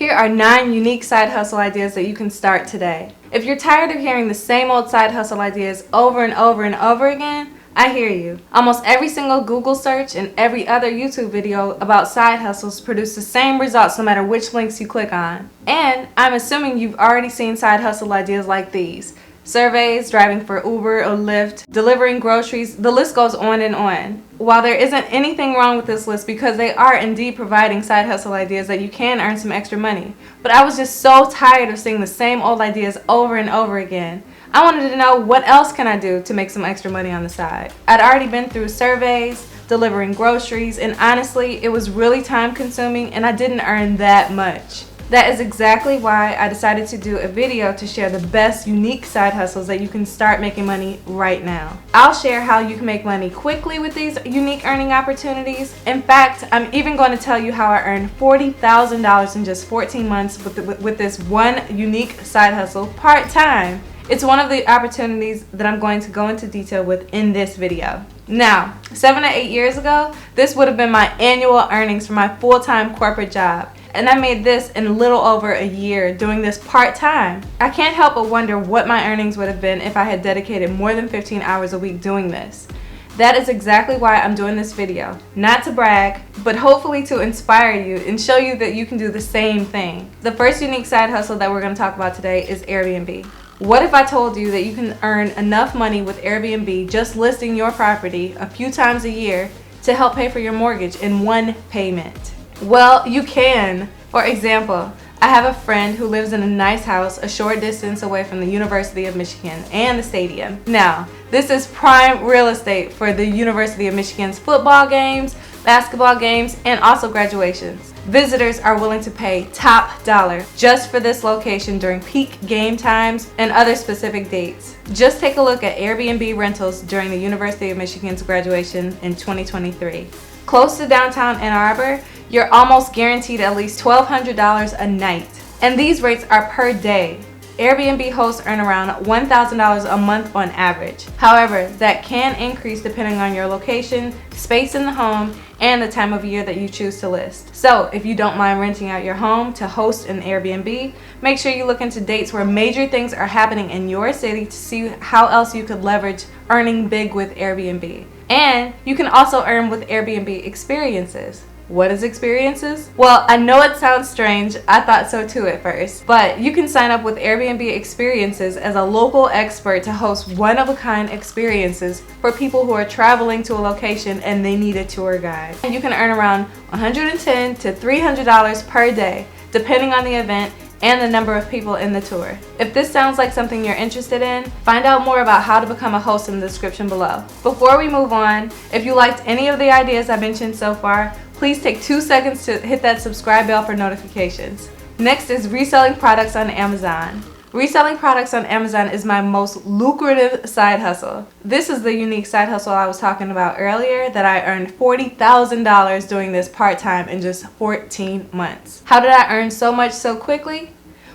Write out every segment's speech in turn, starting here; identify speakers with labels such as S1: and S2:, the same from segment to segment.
S1: Here are 9 unique side hustle ideas that you can start today. If you're tired of hearing the same old side hustle ideas over and over and over again, I hear you. Almost every single Google search and every other YouTube video about side hustles produce the same results no matter which links you click on. And I'm assuming you've already seen side hustle ideas like these. Surveys, driving for Uber or Lyft, delivering groceries, the list goes on and on. While there isn't anything wrong with this list because they are indeed providing side hustle ideas that you can earn some extra money, but I was just so tired of seeing the same old ideas over and over again. I wanted to know what else can I do to make some extra money on the side. I'd already been through surveys, delivering groceries, and honestly, it was really time consuming and I didn't earn that much. That is exactly why I decided to do a video to share the best unique side hustles that you can start making money right now. I'll share how you can make money quickly with these unique earning opportunities. In fact, I'm even going to tell you how I earned $40,000 in just 14 months with this one unique side hustle part-time. It's one of the opportunities that I'm going to go into detail with in this video. Now, 7 to 8 years ago, this would have been my annual earnings for my full-time corporate job. And I made this in a little over a year doing this part-time. I can't help but wonder what my earnings would have been if I had dedicated more than 15 hours a week doing this. That is exactly why I'm doing this video. Not to brag, but hopefully to inspire you and show you that you can do the same thing. The first unique side hustle that we're going to talk about today is Airbnb. What if I told you that you can earn enough money with Airbnb just listing your property a few times a year to help pay for your mortgage in one payment? Well, you can. For example, I have a friend who lives in a nice house a short distance away from the University of Michigan and the stadium. Now, this is prime real estate for the University of Michigan's football games, basketball games, and also graduations. Visitors are willing to pay top dollar just for this location during peak game times and other specific dates. Just take a look at Airbnb rentals during the University of Michigan's graduation in 2023. Close to downtown Ann Arbor, you're almost guaranteed at least $1,200 a night. And these rates are per day. Airbnb hosts earn around $1,000 a month on average. However, that can increase depending on your location, space in the home, and the time of year that you choose to list. So if you don't mind renting out your home to host an Airbnb, make sure you look into dates where major things are happening in your city to see how else you could leverage earning big with Airbnb. And you can also earn with Airbnb experiences. What is experiences? Well, I know it sounds strange. I thought so too at first. But you can sign up with Airbnb experiences as a local expert to host one-of-a-kind experiences for people who are traveling to a location and they need a tour guide. And you can earn around $110 to $300 per day, depending on the event and the number of people in the tour. If this sounds like something you're interested in, find out more about how to become a host in the description below. Before we move on, if you liked any of the ideas I mentioned so far, please take 2 seconds to hit that subscribe bell for notifications. Next is reselling products on Amazon. Reselling products on Amazon is my most lucrative side hustle. This is the unique side hustle I was talking about earlier that I earned $40,000 doing this part-time in just 14 months. How did I earn so much so quickly?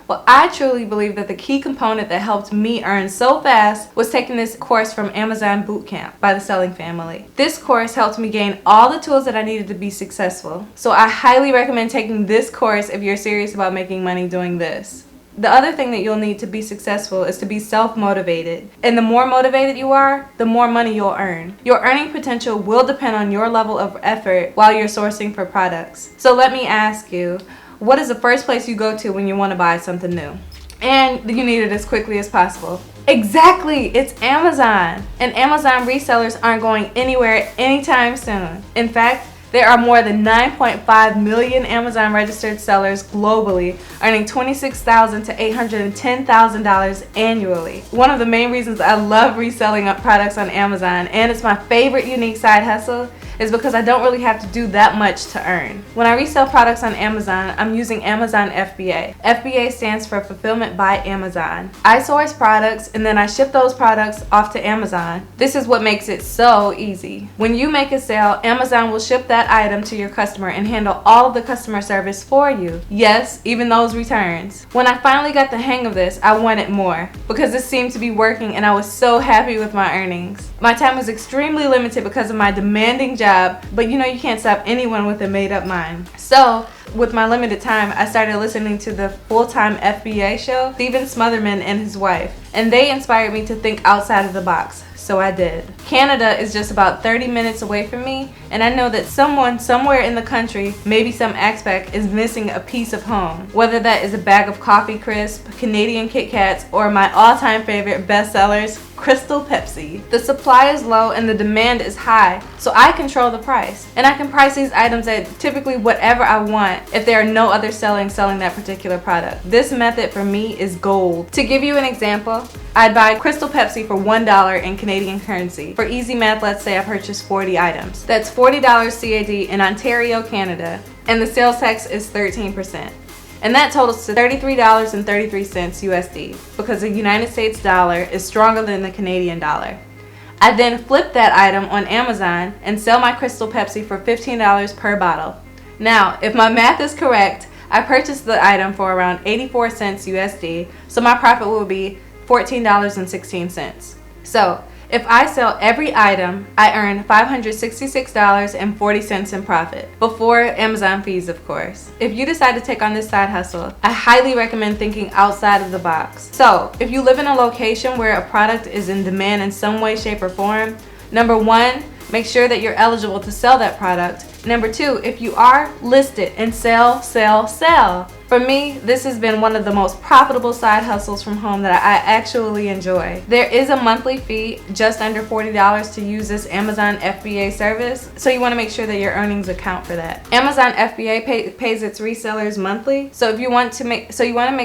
S1: Well, I truly believe that the key component that helped me earn so fast was taking this course from Amazon Bootcamp by the Reselling family. This course helped me gain all the tools that I needed to be successful. So I highly recommend taking this course if you're serious about making money doing this. The other thing that you'll need to be successful is to be self-motivated. And the more motivated you are, the more money you'll earn. Your earning potential will depend on your level of effort while you're sourcing for products. So let me ask you, what is the first place you go to when you want to buy something new? And you need it as quickly as possible. Exactly, it's Amazon. And Amazon resellers aren't going anywhere anytime soon. In fact, there are more than 9.5 million Amazon registered sellers globally, earning $26,000 to $810,000 annually. One of the main reasons I love reselling products on Amazon, and it's my favorite unique side hustle, is because I don't really have to do that much to earn. When I resell products on Amazon, I'm using Amazon FBA. FBA stands for Fulfillment by Amazon. I source products and then I ship those products off to Amazon. This is what makes it so easy. When you make a sale, Amazon will ship that item to your customer and handle all of the customer service for you. Yes, even those returns. When I finally got the hang of this, I wanted more because this seemed to be working and I was so happy with my earnings. My time was extremely limited because of my demanding job, but you can't stop anyone with a made-up mind. So, with my limited time, I started listening to the full-time FBA show, Stephen Smotherman and his wife, and they inspired me to think outside of the box. So I did. Canada is just about 30 minutes away from me, and I know that someone somewhere in the country, maybe some expat, is missing a piece of home. Whether that is a bag of coffee crisp, Canadian Kit Kats, or my all-time favorite bestsellers, Crystal Pepsi. The supply is low and the demand is high, so I control the price. And I can price these items at typically whatever I want if there are no others selling that particular product. This method for me is gold. To give you an example, I'd buy Crystal Pepsi for $1 in Canadian currency. For easy math, let's say I purchased 40 items. That's $40 CAD in Ontario, Canada, and the sales tax is 13%. And that totals to $33.33 USD because the United States dollar is stronger than the Canadian dollar. I then flip that item on Amazon and sell my Crystal Pepsi for $15 per bottle. Now, if my math is correct, I purchased the item for around 84 cents USD, so my profit will be $14.16. So, if I sell every item, I earn $566.40 in profit, before Amazon fees, of course. If you decide to take on this side hustle, I highly recommend thinking outside of the box. So, if you live in a location where a product is in demand in some way, shape, or form, number one, make sure that you're eligible to sell that product. Number two, if you are, list it and sell, sell, sell. For me, this has been one of the most profitable side hustles from home that I actually enjoy. There is a monthly fee, just under $40 to use this Amazon FBA service, so you want to make sure that your earnings account for that. Amazon FBA pays its resellers monthly, so you want to make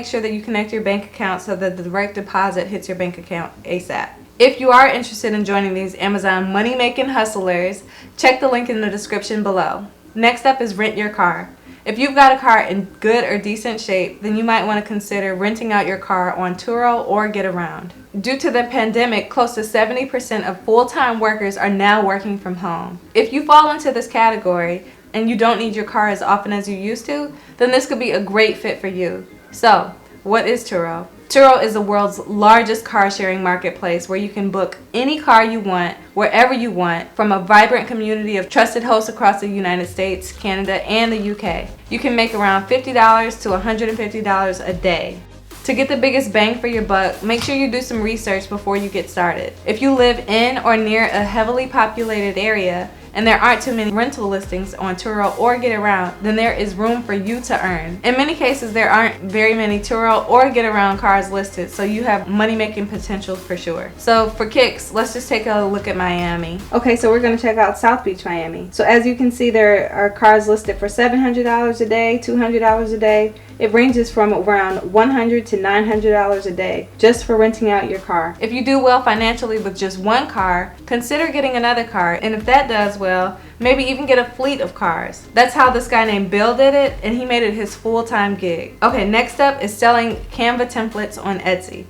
S1: sure that you connect your bank account so that the direct deposit hits your bank account ASAP. If you are interested in joining these Amazon money-making hustlers, check the link in the description below. Next up is rent your car. If you've got a car in good or decent shape, then you might want to consider renting out your car on Turo or Get Around. Due to the pandemic, close to 70% of full-time workers are now working from home. If you fall into this category and you don't need your car as often as you used to, then this could be a great fit for you. So, what is Turo? Turo is the world's largest car sharing marketplace where you can book any car you want, wherever you want, from a vibrant community of trusted hosts across the United States, Canada, and the UK. You can make around $50 to $150 a day. To get the biggest bang for your buck, make sure you do some research before you get started. If you live in or near a heavily populated area, and there aren't too many rental listings on Turo or Get Around, then there is room for you to earn. In many cases, there aren't very many Turo or Get Around cars listed, so you have money-making potential for sure. So for kicks, let's just take a look at Miami. Okay, so we're gonna check out South Beach, Miami. So as you can see, there are cars listed for $700 a day, $200 a day. It ranges from around $100 to $900 a day just for renting out your car. If you do well financially with just one car, consider getting another car, and if that does well, maybe even get a fleet of cars. That's how this guy named Bill did it, and he made it his full-time gig. Okay, next up is selling Canva templates on Etsy.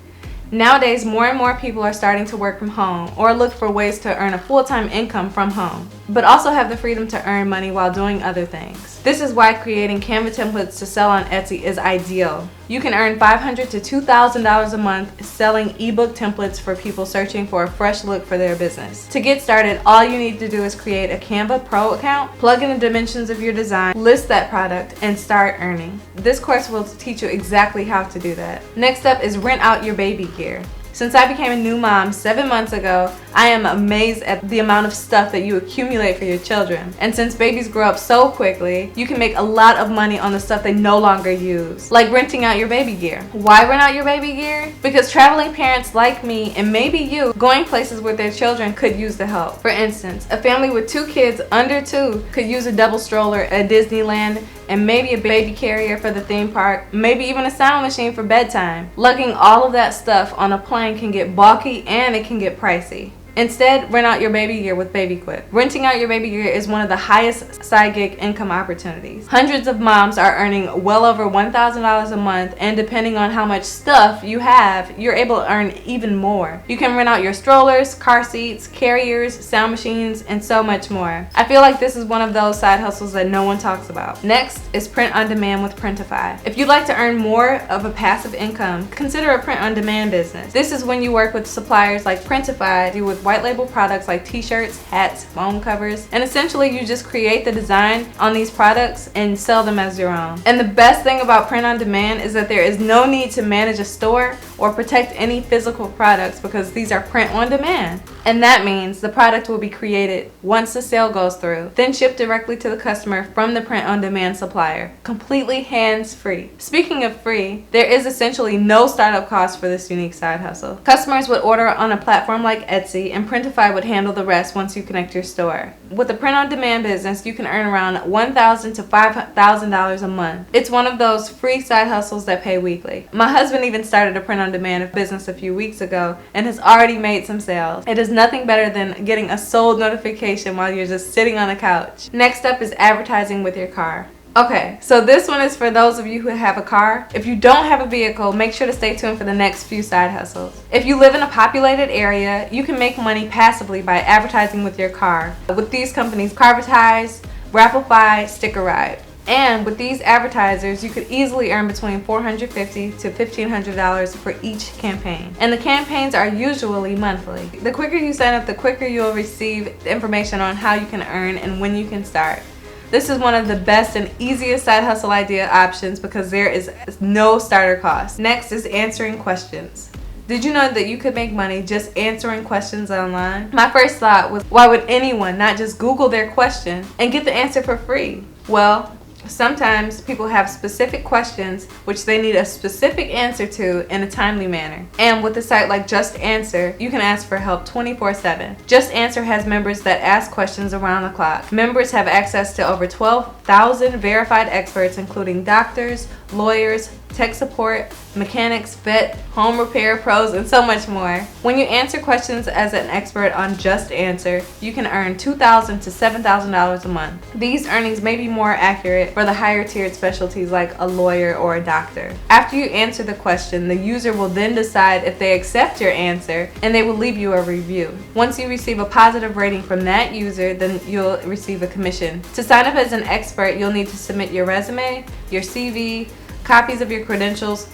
S1: Nowadays, more and more people are starting to work from home or look for ways to earn a full-time income from home, but also have the freedom to earn money while doing other things. This is why creating Canva templates to sell on Etsy is ideal. You can earn $500 to $2,000 a month selling ebook templates for people searching for a fresh look for their business. To get started, all you need to do is create a Canva Pro account, plug in the dimensions of your design, list that product, and start earning. This course will teach you exactly how to do that. Next up is rent out your baby gear. Since I became a new mom 7 months ago, I am amazed at the amount of stuff that you accumulate for your children. And since babies grow up so quickly, you can make a lot of money on the stuff they no longer use, like renting out your baby gear. Why rent out your baby gear? Because traveling parents like me, and maybe you, going places with their children could use the help. For instance, a family with 2 kids under 2 could use a double stroller at Disneyland, and maybe a baby carrier for the theme park, maybe even a sound machine for bedtime. Lugging all of that stuff on a plane can get bulky and it can get pricey. Instead, rent out your baby gear with BabyQuip. Renting out your baby gear is one of the highest side gig income opportunities. Hundreds of moms are earning well over $1,000 a month, and depending on how much stuff you have, you're able to earn even more. You can rent out your strollers, car seats, carriers, sound machines, and so much more. I feel like this is one of those side hustles that no one talks about. Next is print on demand with Printify. If you'd like to earn more of a passive income, consider a print on demand business. This is when you work with suppliers like Printify, with white label products like t-shirts, hats, phone covers, and essentially you just create the design on these products and sell them as your own. And the best thing about print on demand is that there is no need to manage a store or protect any physical products because these are print on demand. And that means the product will be created once the sale goes through, then shipped directly to the customer from the print on demand supplier, completely hands-free. Speaking of free, there is essentially no startup cost for this unique side hustle. Customers would order on a platform like Etsy, and Printify would handle the rest once you connect your store. With a print on demand business, you can earn around $1,000 to $5,000 a month. It's one of those free side hustles that pay weekly. My husband even started a print on demand business a few weeks ago and has already made some sales. It is nothing better than getting a sold notification while you're just sitting on the couch. Next up is advertising with your car. Okay, so this one is for those of you who have a car. If you don't have a vehicle, make sure to stay tuned for the next few side hustles. If you live in a populated area, you can make money passively by advertising with your car. With these companies, Carvertise, Rafflefy, Sticker Ride. And with these advertisers, you could easily earn between $450 to $1,500 for each campaign. And the campaigns are usually monthly. The quicker you sign up, the quicker you'll receive information on how you can earn and when you can start. This is one of the best and easiest side hustle idea options because there is no starter cost. Next is answering questions. Did you know that you could make money just answering questions online? My first thought was, why would anyone not just Google their question and get the answer for free? Well, sometimes people have specific questions which they need a specific answer to in a timely manner. And with a site like Just Answer, you can ask for help 24/7. Just Answer has members that ask questions around the clock. Members have access to over 12,000 verified experts, including doctors, lawyers, tech support, mechanics, vet, home repair pros, and so much more. When you answer questions as an expert on Just Answer, you can earn $2,000 to $7,000 a month. These earnings may be more accurate for the higher tiered specialties like a lawyer or a doctor. After you answer the question, the user will then decide if they accept your answer and they will leave you a review. Once you receive a positive rating from that user, then you'll receive a commission. To sign up as an expert, you'll need to submit your resume, your CV, copies of your credentials,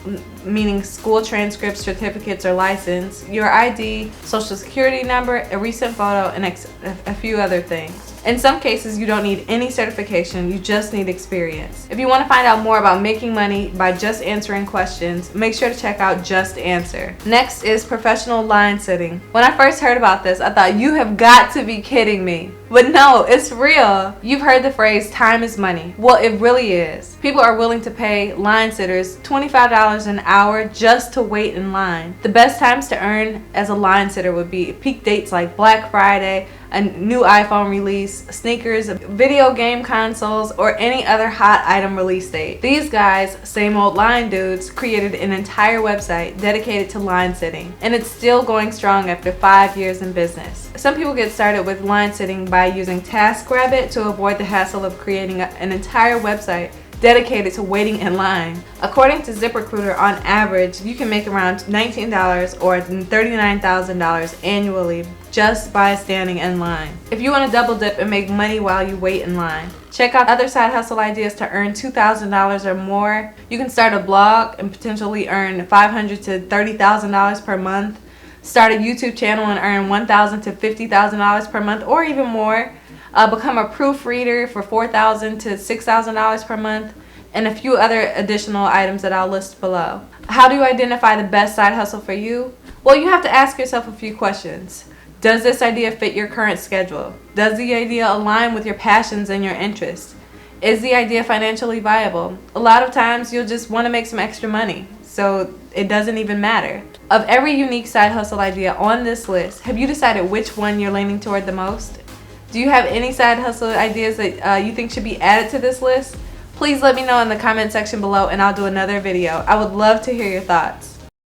S1: meaning school transcripts, certificates, or license, your ID, social security number, a recent photo, and a few other things. In some cases, you don't need any certification, you just need experience. If you want to find out more about making money by just answering questions, make sure to check out Just Answer. Next is professional line sitting. When I first heard about this, I thought, you have got to be kidding me. But no, it's real. You've heard the phrase, time is money. Well, it really is. People are willing to pay line sitters $25 an hour just to wait in line. The best times to earn as a line sitter would be peak dates like Black Friday, a new iPhone release, sneakers, video game consoles, or any other hot item release date. These guys, same old line dudes, created an entire website dedicated to line sitting, and it's still going strong after 5 years in business. Some people get started with line sitting by using TaskRabbit to avoid the hassle of creating an entire website dedicated to waiting in line. According to ZipRecruiter, on average, you can make around $19 or $39,000 annually just by standing in line. If you want to double dip and make money while you wait in line, check out other side hustle ideas to earn $2,000 or more. You can start a blog and potentially earn $500 to $30,000 per month. Start a YouTube channel and earn $1,000 to $50,000 per month or even more. Become a proofreader for $4,000 to $6,000 per month, and a few other additional items that I'll list below. How do you identify the best side hustle for you? Well, you have to ask yourself a few questions. Does this idea fit your current schedule? Does the idea align with your passions and your interests? Is the idea financially viable? A lot of times you'll just want to make some extra money, so it doesn't even matter. Of every unique side hustle idea on this list, have you decided which one you're leaning toward the most? Do you have any side hustle ideas that you think should be added to this list? Please let me know in the comment section below and I'll do another video. I would love to hear your thoughts.